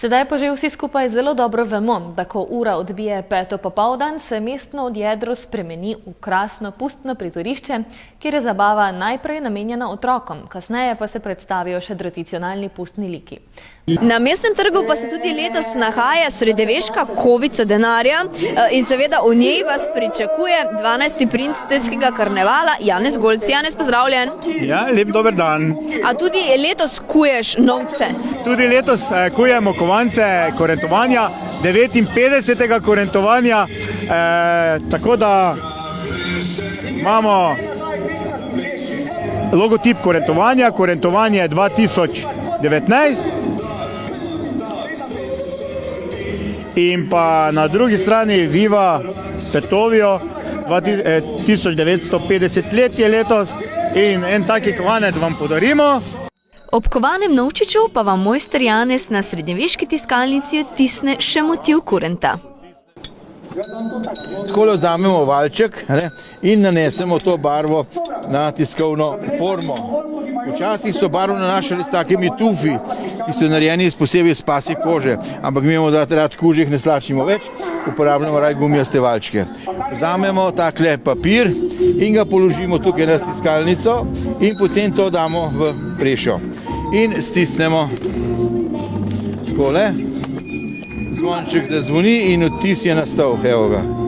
Sedaj pa že vsi skupaj zelo dobro vemo, da ko ura odbije 5. popoldan, se mestno odjedro spremeni v krasno pustno prizorišče, kjer je zabava najprej namenjena otrokom, kasneje pa se predstavijo še tradicionalni pustni liki. Na mestnem trgu pa se tudi letos nahaja srednjeveška kovica denarja in seveda v njej vas pričakuje 12. princ ptujskega karnevala Janez Golc. Janez, pozdravljen. Ja, lep dober dan. A tudi letos kuješ novce? Tudi letos kujemo kovance korentovanja, 59. korentovanja, tako da imamo logotip korentovanja, korentovanje 2019. In pa na drugi strani Viva Petovio, 1950 let je letos in en taki kovanec vam podarimo. Ob kovanem novčiču pa vam mojster Janez na srednjeveški tiskalnici odtisne še motiv kurenta. Takole vzamemo valček in nanesemo to barvo na tiskovno formo. Včasih so barvo nanašali s takimi tufi, ki so narejeni posebej iz pasje kože, ampak mi imamo rad kužih ne slačimo več, uporabljamo raje gumijaste valčke. Vzamemo takle papir in ga položimo tukaj na tiskalnico in potem to damo v prešo. In stisnemo takole, zvonček zazvoni in odtis je nastal, evo ga.